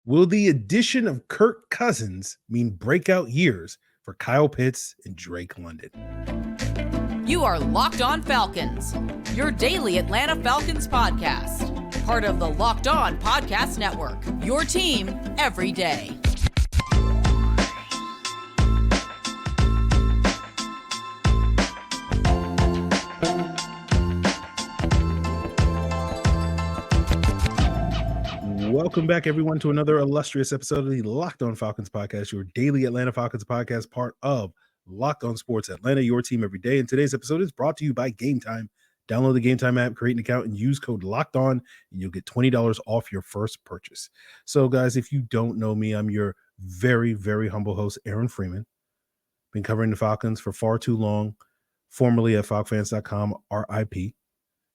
Will the addition of Kirk Cousins mean breakout years for Kyle Pitts and Drake London? You are Locked On Falcons, your daily Atlanta Falcons podcast. Part of the Locked On Podcast Network, your team every day. Welcome back, everyone, to another illustrious episode of the Locked On Falcons podcast, your daily Atlanta Falcons podcast, part of Locked On Sports Atlanta, your team every day. And today's episode is brought to you by Gametime. Download the Gametime app, create an account, and use code LOCKEDON, and you'll get $20 off your first purchase. So, guys, if you don't know me, I'm your very, very humble host, Aaron Freeman. Been covering the Falcons for far too long, formerly at FalcFans.com, RIP.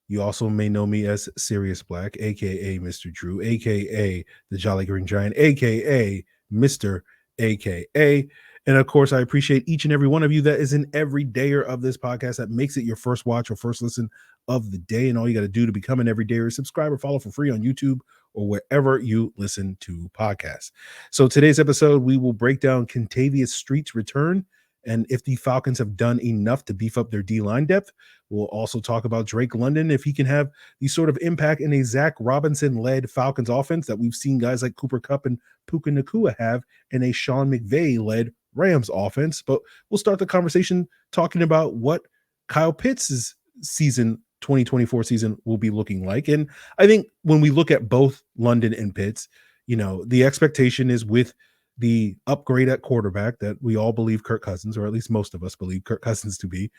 You also may know me as Sirius Black, a.k.a. Mr. Drew, a.k.a. the Jolly Green Giant, a.k.a. Mr. a.k.a. And, of course, I appreciate each and every one of you that is an everydayer of this podcast that makes it your first watch or first listen of the day. And all you got to do to become an everydayer is subscribe or follow for free on YouTube or wherever you listen to podcasts. So today's episode, we will break down Kentavius Street's return and if the Falcons have done enough to beef up their D-line depth. We'll also talk about Drake London, if he can have the sort of impact in a Zac Robinson-led Falcons offense that we've seen guys like Cooper Kupp and Puka Nacua have in a Sean McVay-led Rams offense. But we'll start the conversation talking about what Kyle Pitts' season, 2024 season, will be looking like. And I think when we look at both London and Pitts, you know, the expectation is with the upgrade at quarterback that we all believe Kirk Cousins, or at least most of us believe Kirk Cousins to be,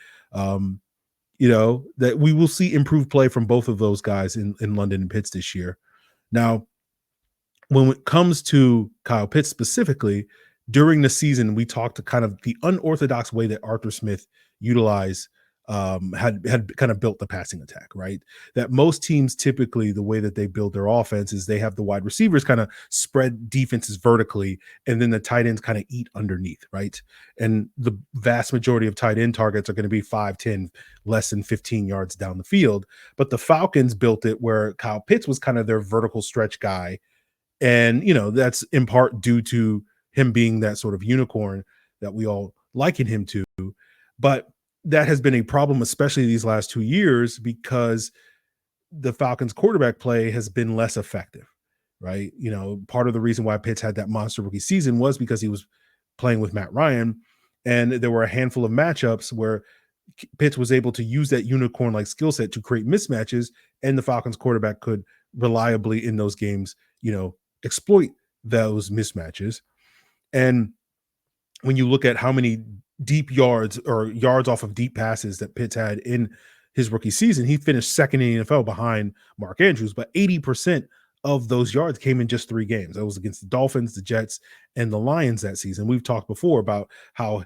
you know, that we will see improved play from both of those guys in London and Pitts this year. Now, when it comes to Kyle Pitts specifically, during the season, we talked to kind of the unorthodox way that Arthur Smith utilized had kind of built the passing attack, right? That most teams typically, the way that they build their offense is they have the wide receivers kind of spread defenses vertically, and then the tight ends kind of eat underneath, right? And the vast majority of tight end targets are going to be 5, 10, less than 15 yards down the field. But the Falcons built it where Kyle Pitts was kind of their vertical stretch guy. And, you know, that's in part due to him being that sort of unicorn that we all liken him to. But that has been a problem, especially these last 2 years, because the Falcons quarterback play has been less effective, right? You know, part of the reason why Pitts had that monster rookie season was because he was playing with Matt Ryan, and there were a handful of matchups where Pitts was able to use that unicorn-like skill set to create mismatches, and the Falcons quarterback could reliably in those games, you know, exploit those mismatches. And when you look at how many deep yards or yards off of deep passes that Pitts had in his rookie season, he finished second in the NFL behind Mark Andrews, but 80% of those yards came in just 3 games. That was against the Dolphins, the Jets, and the Lions that season. We've talked before about how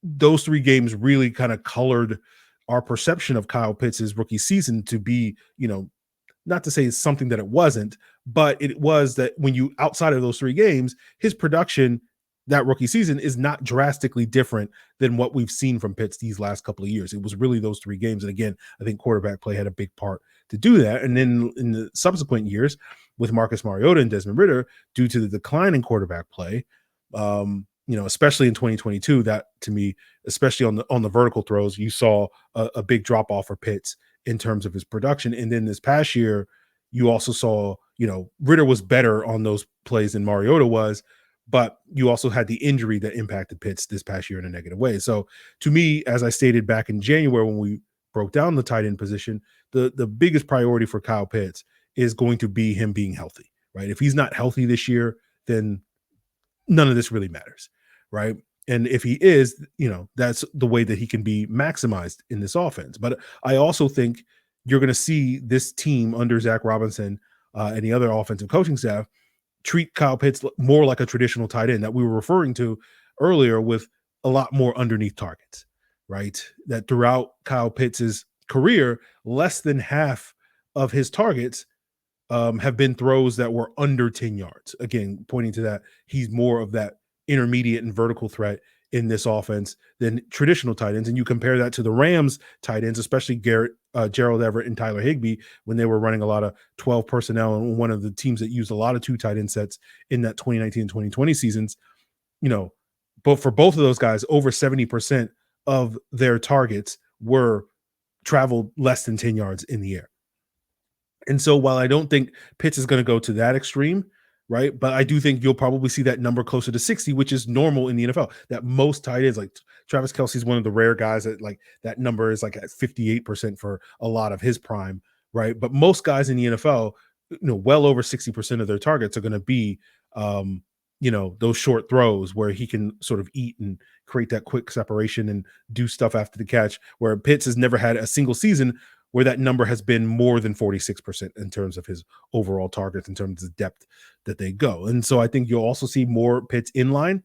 those 3 games really kind of colored our perception of Kyle Pitts' rookie season to be, you know, not to say something that it wasn't, but it was that when you outside of those 3 games, his production that rookie season is not drastically different than what we've seen from Pitts these last couple of years. It was really those 3 games. And again, I think quarterback play had a big part to do that. And then in the subsequent years with Marcus Mariota and Desmond Ridder, due to the decline in quarterback play, you know, especially in 2022, that to me, especially on the vertical throws, you saw a big drop off for Pitts in terms of his production. And then this past year, you also saw, you know, Ridder was better on those plays than Mariota was, but you also had the injury that impacted Pitts this past year in a negative way. So to me, as I stated back in January when we broke down the tight end position, the biggest priority for Kyle Pitts is going to be him being healthy, right? If he's not healthy this year, then none of this really matters, right? And if he is, you know, that's the way that he can be maximized in this offense. But I also think you're going to see this team under Zac Robinson and the other offensive coaching staff treat Kyle Pitts more like a traditional tight end that we were referring to earlier, with a lot more underneath targets, right? That throughout Kyle Pitts' career, less than half of his targets have been throws that were under 10 yards. Again, pointing to that, he's more of that intermediate and vertical threat in this offense than traditional tight ends. And you compare that to the Rams tight ends, especially Gerald Everett and Tyler Higbee, when they were running a lot of 12 personnel and one of the teams that used a lot of 2 tight end sets in that 2019 and 2020 seasons. But for both of those guys, over 70% of their targets were traveled less than 10 yards in the air. And so while I don't think Pitts is going to go to that extreme, right, but I do think you'll probably see that number closer to 60, which is normal in the NFL. That most tight ends, like Travis Kelce's one of the rare guys that like that number is like at 58% for a lot of his prime, right? But most guys in the NFL, well over 60% of their targets are going to be, those short throws where he can sort of eat and create that quick separation and do stuff after the catch, where Pitts has never had a single season where that number has been more than 46% in terms of his overall targets, in terms of the depth that they go. And so I think you'll also see more Pitts inline,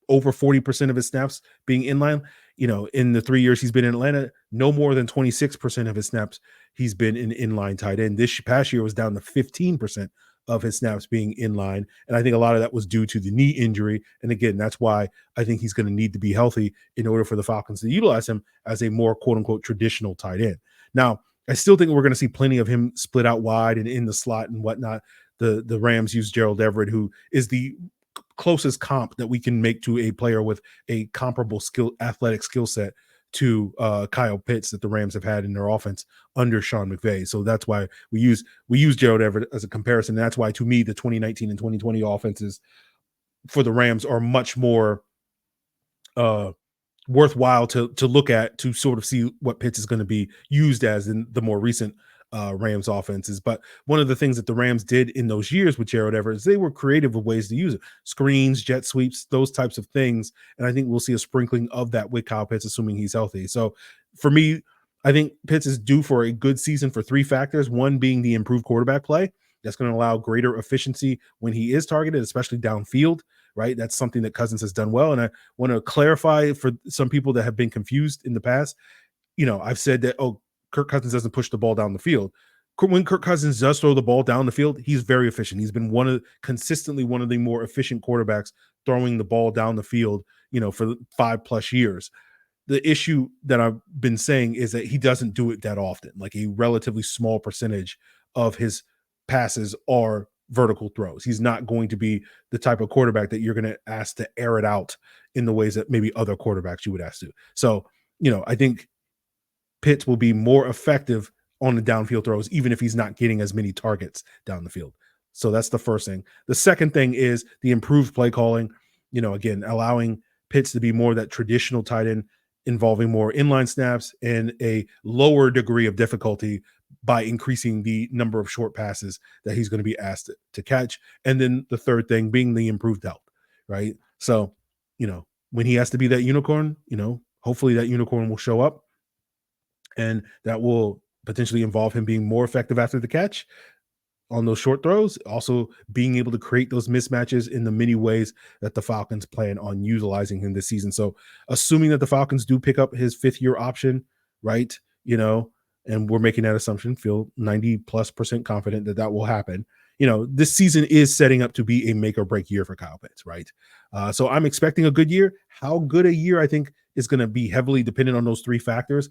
over 40% of his snaps being inline. In the 3 years he's been in Atlanta, no more than 26% of his snaps he's been in inline tight end. This past year was down to 15% of his snaps being inline. And I think a lot of that was due to the knee injury. And again, that's why I think he's going to need to be healthy in order for the Falcons to utilize him as a more quote unquote traditional tight end. Now, I still think we're going to see plenty of him split out wide and in the slot and whatnot. The Rams use Gerald Everett, who is the closest comp that we can make to a player with a comparable athletic skill set to Kyle Pitts that the Rams have had in their offense under Sean McVay. So that's why we use Gerald Everett as a comparison. And that's why, to me, the 2019 and 2020 offenses for the Rams are much more worthwhile to look at, to sort of see what Pitts is going to be used as in the more recent Rams offenses. But one of the things that the Rams did in those years with Gerald Everett is they were creative with ways to use it. Screens, jet sweeps, those types of things. And I think we'll see a sprinkling of that with Kyle Pitts, assuming he's healthy. So for me, I think Pitts is due for a good season for 3 factors. One being the improved quarterback play. That's going to allow greater efficiency when he is targeted, especially downfield, right? That's something that Cousins has done well. And I want to clarify for some people that have been confused in the past. I've said that, Kirk Cousins doesn't push the ball down the field. When Kirk Cousins does throw the ball down the field, he's very efficient. He's been consistently one of the more efficient quarterbacks throwing the ball down the field, for 5+ years. The issue that I've been saying is that he doesn't do it that often. Like a relatively small percentage of his passes are vertical throws. He's not going to be the type of quarterback that you're going to ask to air it out in the ways that maybe other quarterbacks you would ask to. So, I think Pitts will be more effective on the downfield throws, even if he's not getting as many targets down the field. So that's the first thing. The second thing is the improved play calling, again, allowing Pitts to be more that traditional tight end, involving more inline snaps and a lower degree of difficulty by increasing the number of short passes that he's going to be asked to catch. And then the third thing being the improved health, right? So, when he has to be that unicorn, hopefully that unicorn will show up. And that will potentially involve him being more effective after the catch on those short throws, also being able to create those mismatches in the many ways that the Falcons plan on utilizing him this season. So assuming that the Falcons do pick up his 5th-year option, right, and we're making that assumption, feel 90+% confident that will happen. This season is setting up to be a make or break year for Kyle Pitts, right? So I'm expecting a good year. How good a year I think is going to be heavily dependent on those 3 factors.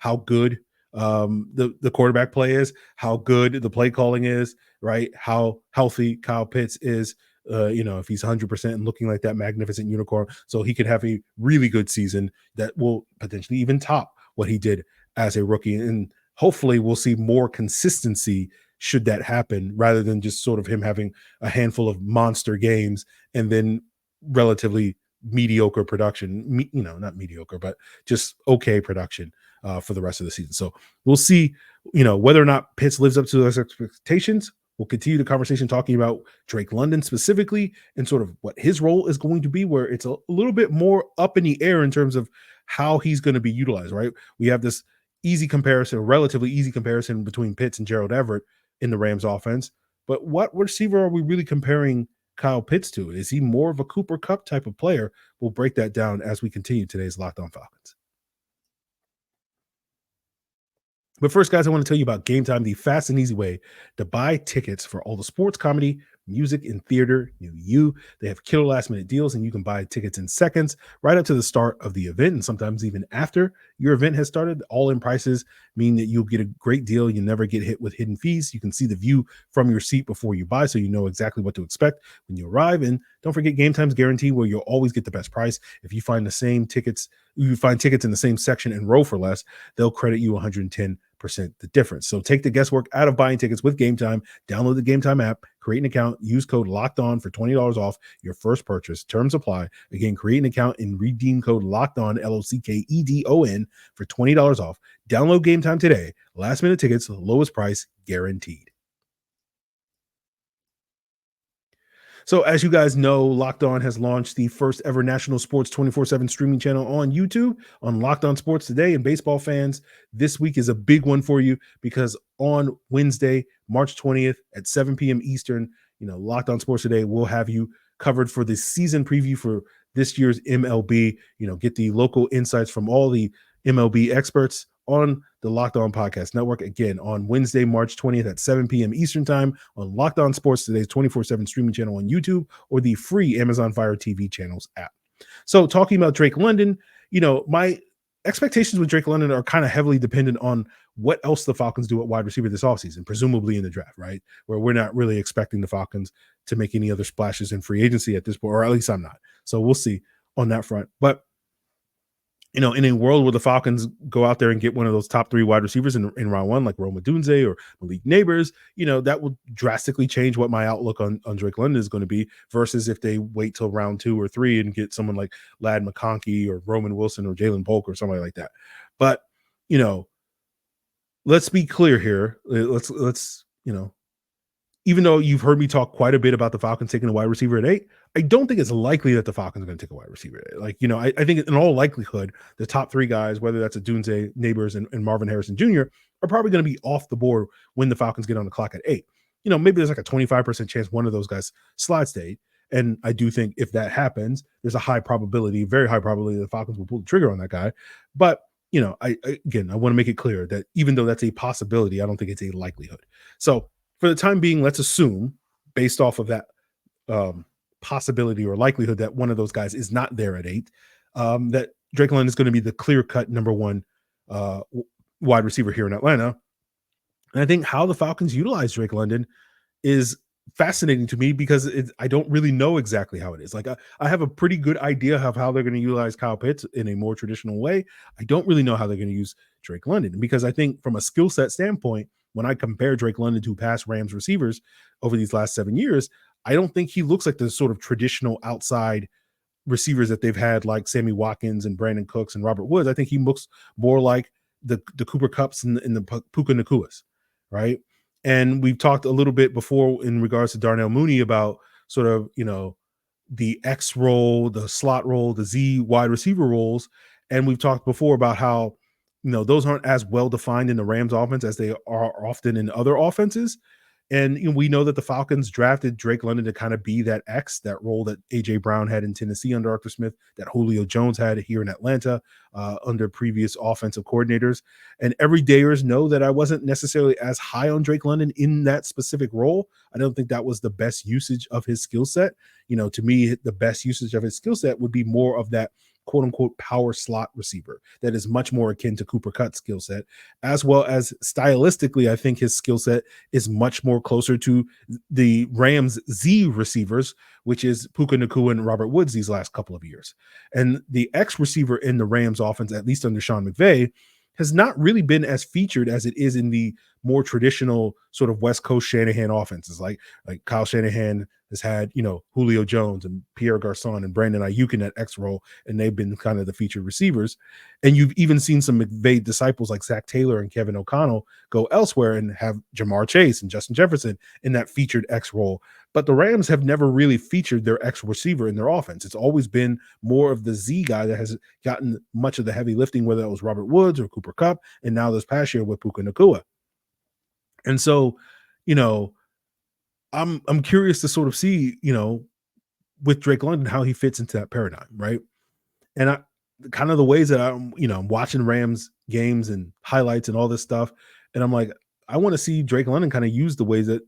How good the quarterback play is, how good the play calling is, right? How healthy Kyle Pitts is, if he's 100% and looking like that magnificent unicorn. So he could have a really good season that will potentially even top what he did as a rookie. And hopefully we'll see more consistency should that happen, rather than just sort of him having a handful of monster games and then relatively mediocre production, not mediocre, but just okay production for the rest of the season. So we'll see, whether or not Pitts lives up to those expectations. We'll continue the conversation talking about Drake London specifically and sort of what his role is going to be, where it's a little bit more up in the air in terms of how he's going to be utilized, right? We have this relatively easy comparison between Pitts and Gerald Everett in the Rams offense. But what receiver are we really comparing Kyle Pitts to? Is he more of a Cooper Kupp type of player? We'll break that down as we continue today's Locked On Falcons. But first, guys, I want to tell you about Gametime, the fast and easy way to buy tickets for all the sports, comedy, music in theater near you. They have killer last minute deals, and you can buy tickets in seconds right up to the start of the event, and sometimes even after your event has started. All in prices mean that you'll get a great deal. You never get hit with hidden fees. You can see the view from your seat before you buy, so you know exactly what to expect when you arrive. And don't forget Game Time's guarantee, where you'll always get the best price. If you find tickets in the same section and row for less, they'll credit you 110% the difference. So take the guesswork out of buying tickets with Game Time. Download the Game Time app, create an account, use code Locked On for $20 off your first purchase. Terms apply. Again, create an account and redeem code Locked On, LOCKEDON, for $20 off. Download Game Time today. Last minute tickets, lowest price guaranteed. So as you guys know, Locked On has launched the first ever national sports 24/7 streaming channel on YouTube on Locked On Sports Today. And baseball fans, this week is a big one for you, because on Wednesday, March 20th at 7 p.m. Eastern, Locked On Sports Today will have you covered for the season preview for this year's MLB. Get the local insights from all the MLB experts on the Locked On Podcast Network. Again, on Wednesday, March 20th at 7 p.m. Eastern Time on Locked On Sports Today's 24/7 streaming channel on YouTube, or the free Amazon Fire TV channels app. So talking about Drake London, my expectations with Drake London are kind of heavily dependent on what else the Falcons do at wide receiver this offseason, presumably in the draft, right? Where we're not really expecting the Falcons to make any other splashes in free agency at this point, or at least I'm not. So we'll see on that front. But in a world where the Falcons go out there and get one of those top 3 wide receivers in round 1, like Rome Odunze or Malik Neighbors, that will drastically change what my outlook on Drake London is going to be, versus if they wait till round 2 or 3 and get someone like Ladd McConkey or Roman Wilson or Jalen Polk or somebody like that. But, let's be clear here. Let's even though you've heard me talk quite a bit about the Falcons taking a wide receiver at 8, I don't think it's likely that the Falcons are going to take a wide receiver at 8. I think in all likelihood, the top 3 guys, whether that's Odunze, Neighbors, and Marvin Harrison Jr., are probably going to be off the board when the Falcons get on the clock at 8. Maybe there's like a 25% chance one of those guys slides to 8. And I do think if that happens, there's a very high probability the Falcons will pull the trigger on that guy. But, I want to make it clear that even though that's a possibility, I don't think it's a likelihood. So for the time being, let's assume, based off of that possibility or likelihood that one of those guys is not there at 8, that Drake London is going to be the clear-cut number 1 wide receiver here in Atlanta. And I think how the Falcons utilize Drake London is fascinating to me, because I don't really know exactly how it is. Like I have a pretty good idea of how they're going to utilize Kyle Pitts in a more traditional way. I don't really know how they're going to use Drake London, because I think from a skill set standpoint, when I compare Drake London to past Rams receivers over these last 7 years, I don't think he looks like the sort of traditional outside receivers that they've had, like Sammy Watkins and Brandon Cooks and Robert Woods. I think he looks more like the Cooper Kupps and the Puka Nakuas, right? And we've talked a little bit before in regards to Darnell Mooney about sort of, the X role, the slot role, the Z wide receiver roles. And we've talked before about how, those aren't as well defined in the Rams offense as they are often in other offenses. And we know that the Falcons drafted Drake London to kind of be that X, that role that A.J. Brown had in Tennessee under Arthur Smith, that Julio Jones had here in Atlanta under previous offensive coordinators. And everydayers know that I wasn't necessarily as high on Drake London in that specific role. I don't think that was the best usage of his skill set. To me, the best usage of his skill set would be more of that quote unquote power slot receiver that is much more akin to Cooper Kupp's skill set, as well as stylistically, I think his skill set is much more closer to the Rams Z receivers, which is Puka Nacua and Robert Woods these last couple of years. And the X receiver in the Rams offense, at least under Sean McVay, has not really been as featured as it is in the more traditional sort of West Coast Shanahan offenses. Like Kyle Shanahan has had, Julio Jones and Pierre Garçon and Brandon Ayuk in that X role, and they've been kind of the featured receivers. And you've even seen some McVay disciples like Zach Taylor and Kevin O'Connell go elsewhere and have Jamar Chase and Justin Jefferson in that featured X role. But the Rams have never really featured their X receiver in their offense. It's always been more of the Z guy that has gotten much of the heavy lifting, whether it was Robert Woods or Cooper Kupp, and now this past year with Puka Nacua. And so, I'm curious to sort of see, with Drake London, how he fits into that paradigm, right? And kind of the ways that I'm watching Rams games and highlights and all this stuff, and I'm like, I want to see Drake London kind of use the ways that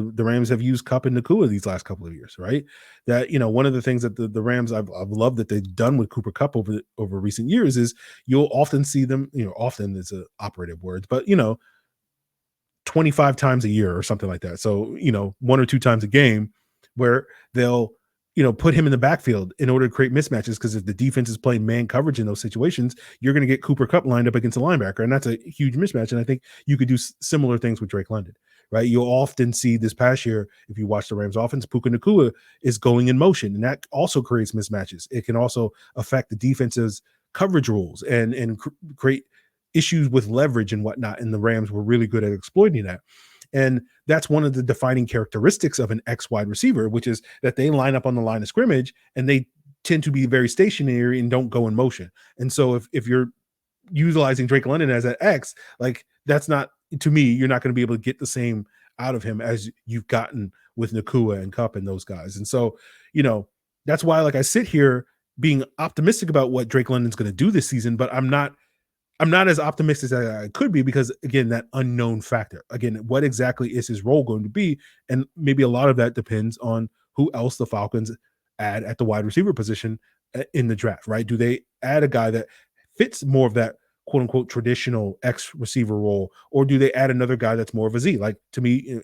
the Rams have used Kupp and Nakua these last couple of years, right? That, one of the things that the Rams I've loved that they've done with Cooper Kupp over recent years is you'll often see them, often is a operative word, but 25 times a year or something like that. So, 1 or 2 times a game where they'll, put him in the backfield in order to create mismatches. Because if the defense is playing man coverage in those situations, you're going to get Cooper Kupp lined up against a linebacker. And that's a huge mismatch. And I think you could do similar things with Drake London, right? You'll often see this past year, if you watch the Rams offense, Puka Nacua is going in motion. And that also creates mismatches. It can also affect the defense's coverage rules and create issues with leverage and whatnot. And the Rams were really good at exploiting that. And that's one of the defining characteristics of an X wide receiver, which is that they line up on the line of scrimmage and they tend to be very stationary and don't go in motion. And so if you're utilizing Drake London as an X, like that's not, to me, you're not going to be able to get the same out of him as you've gotten with Nacua and Kupp and those guys. And so, that's why, like, I sit here being optimistic about what Drake London's going to do this season, but I'm not as optimistic as I could be because, again, that unknown factor. Again, what exactly is his role going to be? And maybe a lot of that depends on who else the Falcons add at the wide receiver position in the draft, right? Do they add a guy that fits more of that quote unquote traditional X receiver role, or do they add another guy that's more of a Z? Like, to me,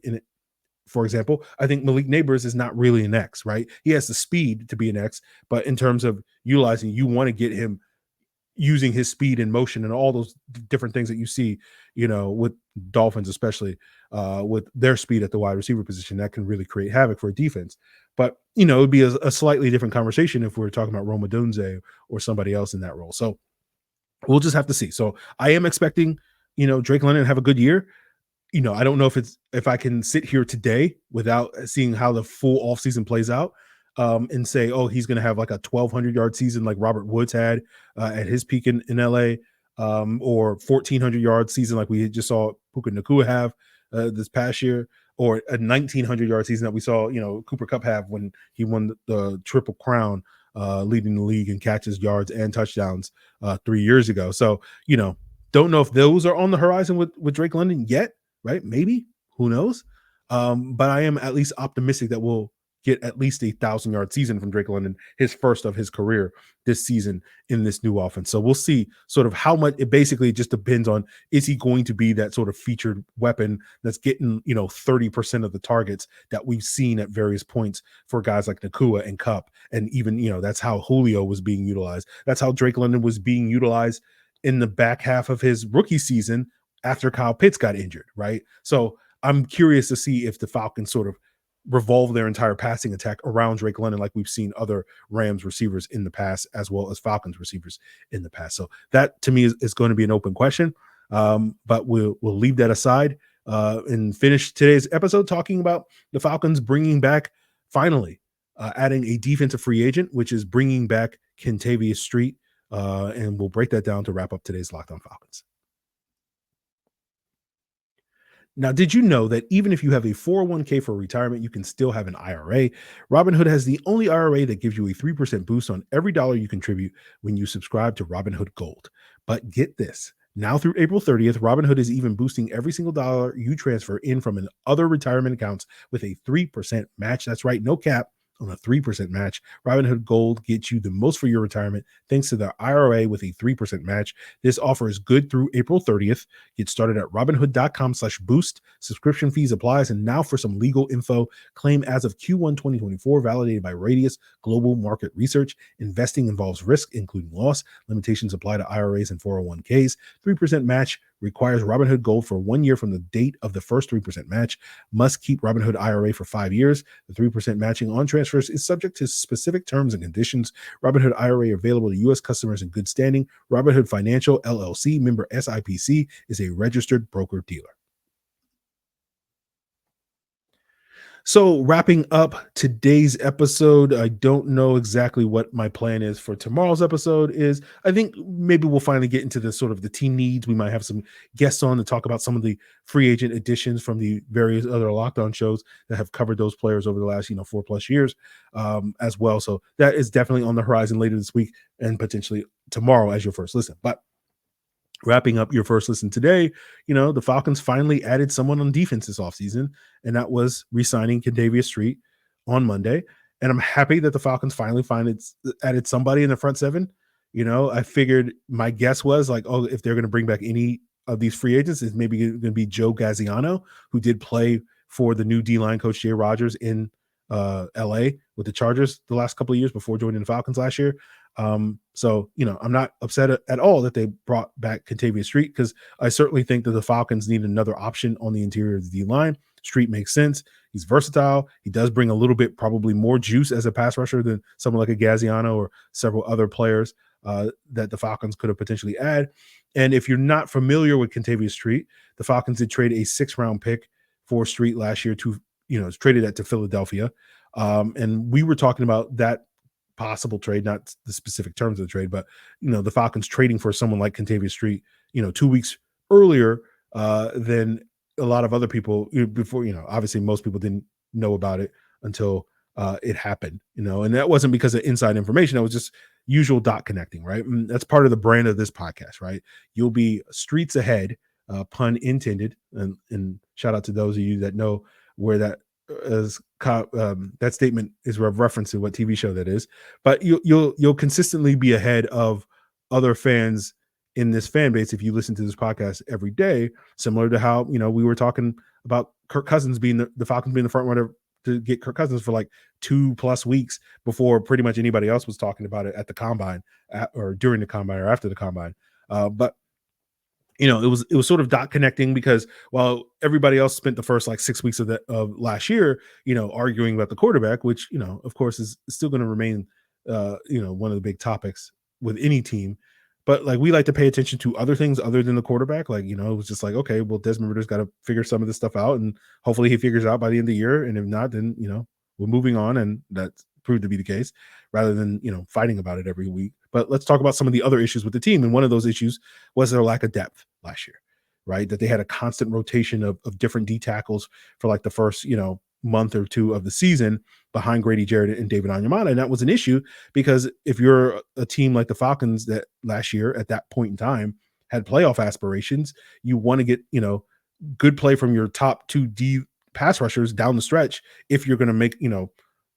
for example, I think Malik Neighbors is not really an X, right? He has the speed to be an X, but in terms of utilizing, you want to get him using his speed and motion and all those different things that you see, with Dolphins, especially with their speed at the wide receiver position, that can really create havoc for a defense. But, it would be a slightly different conversation if we were talking about Roma Dunze or somebody else in that role. So we'll just have to see. So I am expecting, Drake London to have a good year. I don't know if I can sit here today without seeing how the full offseason plays out and say, oh, he's going to have like a 1,200 yard season like Robert Woods had at his peak in LA, or 1,400 yard season like we just saw Puka Nacua have this past year, or a 1,900 yard season that we saw, Cooper Kupp have when he won the Triple Crown, leading the league in catches, yards, and touchdowns 3 years ago. So, don't know if those are on the horizon with Drake London yet, right? Maybe, who knows? But I am at least optimistic that we'll get at least 1,000 yard season from Drake London, his first of his career this season in this new offense. So we'll see sort of how much. It basically just depends on, is he going to be that sort of featured weapon that's getting 30% of the targets that we've seen at various points for guys like Nacua and Kupp, and even that's how Julio was being utilized. That's how Drake London was being utilized in the back half of his rookie season after Kyle Pitts got injured, right? So I'm curious to see if the Falcons sort of revolve their entire passing attack around Drake London like we've seen other Rams receivers in the past, as well as Falcons receivers in the past. So that, to me, is going to be an open question, but we'll leave that aside and finish today's episode talking about the Falcons bringing back, finally, adding a defensive free agent, which is bringing back Kentavius Street, and we'll break that down to wrap up today's Locked On Falcons. Now, did you know that even if you have a 401k for retirement, you can still have an IRA? Robinhood has the only IRA that gives you a 3% boost on every dollar you contribute when you subscribe to Robinhood Gold. But get this, now through April 30th, Robinhood is even boosting every single dollar you transfer in from other retirement accounts with a 3% match. That's right, no cap on a 3% match. Robinhood Gold gets you the most for your retirement thanks to the IRA with a 3% match. This offer is good through April 30th. Get started at Robinhood.com/boost. Subscription fees applies. And now for some legal info. Claim as of Q1 2024, validated by Radius Global Market Research. Investing involves risk, including loss. Limitations apply to IRAs and 401ks. 3% match requires Robinhood Gold for 1 year from the date of the first 3% match. Must keep Robinhood IRA for 5 years. The 3% matching on transfers is subject to specific terms and conditions. Robinhood IRA available to U.S. customers in good standing. Robinhood Financial, LLC, member SIPC, is a registered broker-dealer. So wrapping up today's episode, I don't know exactly what my plan is for tomorrow's episode is. I think maybe we'll finally get into the sort of the team needs. We might have some guests on to talk about some of the free agent additions from the various other Locked On shows that have covered those players over the last, 4+ years as well. So that is definitely on the horizon later this week and potentially tomorrow as your first listen. But wrapping up your first listen today, the Falcons finally added someone on defense this offseason, and that was re-signing Kentavius Street on Monday. And I'm happy that the Falcons finally added somebody in the front seven. I figured my guess was like, oh, if they're going to bring back any of these free agents, it's maybe going to be Joe Gaziano, who did play for the new D-line coach Jay Rodgers in LA with the Chargers the last couple of years before joining the Falcons last year. So, I'm not upset at all that they brought back Kentavius Street, because I certainly think that the Falcons need another option on the interior of the D-line. Street makes sense. He's versatile. He does bring a little bit, probably more juice as a pass rusher than someone like a Gaziano or several other players that the Falcons could have potentially add. And if you're not familiar with Kentavius Street, the Falcons did trade a 6th-round pick for Street last year traded that to Philadelphia. And we were talking about that possible trade, not the specific terms of the trade, but the Falcons trading for someone like Kentavius Street, 2 weeks earlier than a lot of other people before. Obviously most people didn't know about it until it happened, and that wasn't because of inside information. That was just usual dot connecting, right? And that's part of the brand of this podcast, right? You'll be streets ahead, pun intended, and shout out to those of you that know where that that statement is a reference to what TV show that is. But you'll consistently be ahead of other fans in this fan base if you listen to this podcast every day, similar to how we were talking about Kirk Cousins being the Falcons being the front runner to get Kirk Cousins for like 2+ weeks before pretty much anybody else was talking about it at the combine or during the combine or after the combine. But it was sort of dot connecting, because while everybody else spent the first like 6 weeks of last year, arguing about the quarterback, which, of course is still going to remain, one of the big topics with any team. But like, we like to pay attention to other things other than the quarterback. Like, it was just like, okay, well, Desmond Ritter's got to figure some of this stuff out, and hopefully he figures out by the end of the year. And if not, then, we're moving on. And that's proved to be the case, rather than, fighting about it every week. But let's talk about some of the other issues with the team. And one of those issues was their lack of depth last year, right? That they had a constant rotation of different D tackles for like the first, month or two of the season behind Grady, Jarrett, and David Onyemata. And that was an issue, because if you're a team like the Falcons that last year at that point in time had playoff aspirations, you want to get, good play from your top 2 D pass rushers down the stretch if you're going to make,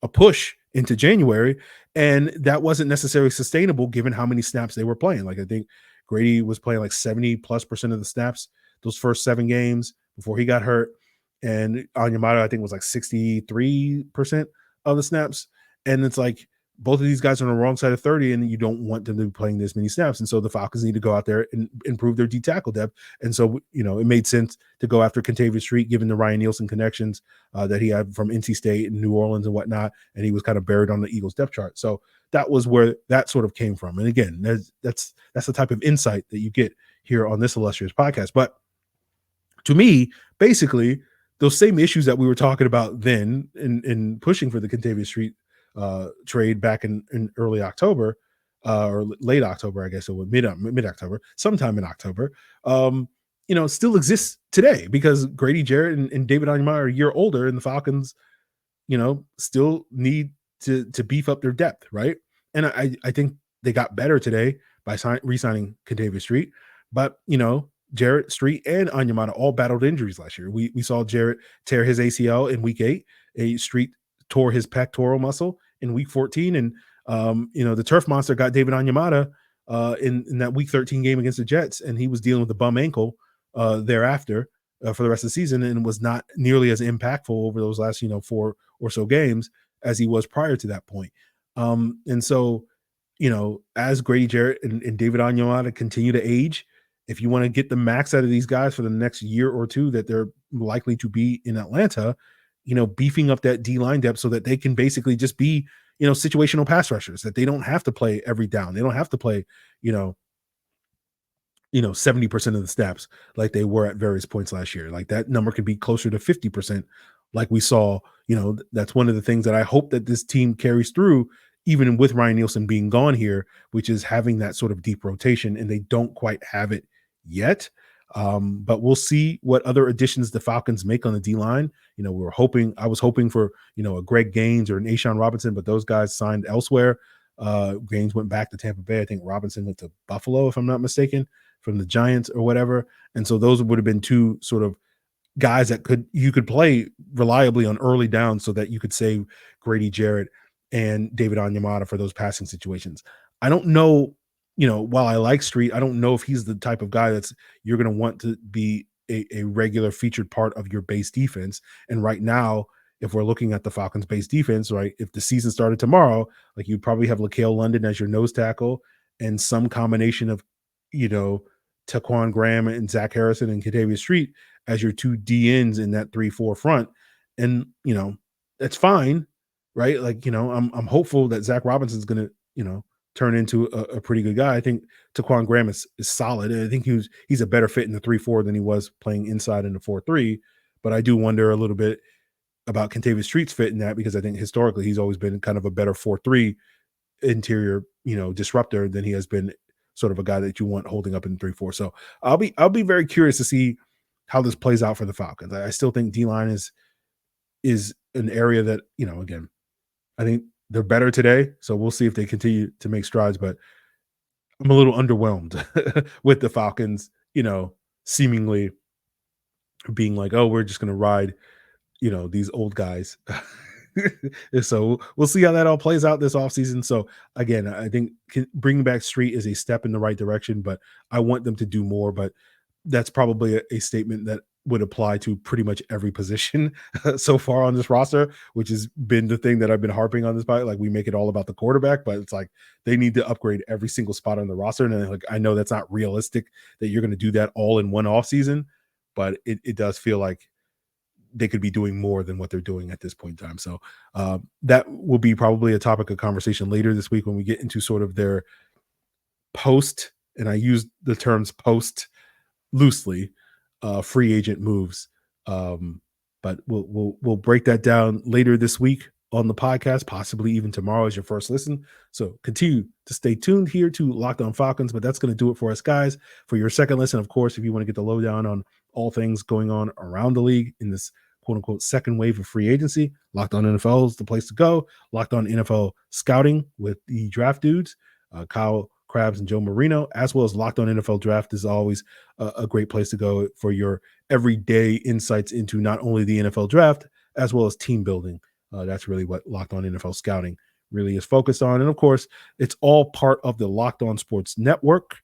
a push into January. And that wasn't necessarily sustainable given how many snaps they were playing. Like, I think Grady was playing like 70+% of the snaps those first 7 games before he got hurt. And Onyemata, I think, was like 63% of the snaps. And it's like, both of these guys are on the wrong side of 30, and you don't want them to be playing this many snaps. And so the Falcons need to go out there and improve their D tackle depth. And so, it made sense to go after Kentavius Street, given the Ryan Nielsen connections that he had from NC State and New Orleans and whatnot. And he was kind of buried on the Eagles depth chart. So that was where that sort of came from. And again, that's the type of insight that you get here on this illustrious podcast. But to me, basically, those same issues that we were talking about then in pushing for the Kentavius Street trade back in early October or late October, I guess, or mid-October, sometime in October, still exists today, because Grady, Jarrett, and David Onyemata are a year older, and the Falcons, still need to beef up their depth, right? And I think they got better today by re-signing Kentavius Street, but Jarrett, Street, and Onyemata all battled injuries last year. We saw Jarrett tear his ACL in week 8. Street tore his pectoral muscle in week 14. And, the turf monster got David Onyemata in that week 13 game against the Jets. And he was dealing with a bum ankle thereafter for the rest of the season, and was not nearly as impactful over those last, 4 or so games as he was prior to that point. And so, as Grady, Jarrett, and David Onyemata continue to age, if you want to get the max out of these guys for the next year or two that they're likely to be in Atlanta, beefing up that D-line depth so that they can basically just be, situational pass rushers, that they don't have to play every down. They don't have to play, 70% of the snaps like they were at various points last year. Like, that number could be closer to 50%, like we saw. That's one of the things that I hope that this team carries through, even with Ryan Nielsen being gone here, which is having that sort of deep rotation, and they don't quite have it yet. But we'll see what other additions the Falcons make on the D-line. I was hoping for, a Greg Gaines or an A'Shawn Robinson, but those guys signed elsewhere. Gaines went back to Tampa Bay. I think Robinson went to Buffalo, if I'm not mistaken, from the Giants or whatever. And so those would have been two sort of guys that you could play reliably on early downs so that you could save Grady, Jarrett, and David Onyemata for those passing situations. I don't know, while I like Street, I don't know if he's the type of guy you're going to want to be a regular featured part of your base defense. And right now, if we're looking at the Falcons base defense, right, if the season started tomorrow, like you'd probably have LaCale London as your nose tackle and some combination of, Taquan Graham and Zach Harrison and Kentavius Street as your two DNs in that 3-4 front. And, that's fine. Right. Like, I'm hopeful that Zac Robinson is going to, turn into a pretty good guy. I think Taquan Graham is solid. And I think he's a better fit in the 3-4 than he was playing inside in the 4-3. But I do wonder a little bit about Kentavius Street's fit in that, because I think historically he's always been kind of a better 4-3 interior, disruptor than he has been sort of a guy that you want holding up in 3-4. So I'll be very curious to see how this plays out for the Falcons. I still think D-line is an area that, again, I think they're better today. So we'll see if they continue to make strides, but I'm a little underwhelmed with the Falcons, seemingly being like, oh, we're just going to ride, these old guys. So we'll see how that all plays out this offseason. So again, I think bringing back Street is a step in the right direction, but I want them to do more. But that's probably a statement that would apply to pretty much every position so far on this roster, which has been the thing that I've been harping on this about. Like, we make it all about the quarterback, but it's like they need to upgrade every single spot on the roster. And like, I know that's not realistic that you're going to do that all in one offseason, but it does feel like they could be doing more than what they're doing at this point in time. So that will be probably a topic of conversation later this week when we get into sort of their post, and I use the terms post loosely, free agent moves. But we'll break that down later this week on the podcast, possibly even tomorrow as your first listen. So continue to stay tuned here to Locked On Falcons, but that's going to do it for us, guys. For your second listen, of course, if you want to get the lowdown on all things going on around the league in this quote unquote second wave of free agency, Locked On NFL is the place to go. Locked On NFL Scouting with the draft dudes, Kyle Krabs and Joe Marino, as well as Locked On NFL Draft is always a great place to go for your everyday insights into not only the NFL draft, as well as team building. That's really what Locked On NFL Scouting really is focused on. And of course, it's all part of the Locked On Sports Network,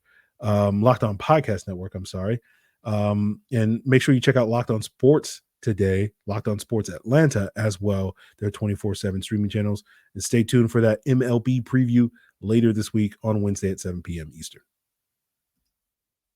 Locked On Podcast Network, I'm sorry. And make sure you check out Locked On Sports today, Locked On Sports Atlanta as well. They're 24/7 streaming channels. And stay tuned for that MLB preview later this week on Wednesday at 7 p.m. Eastern.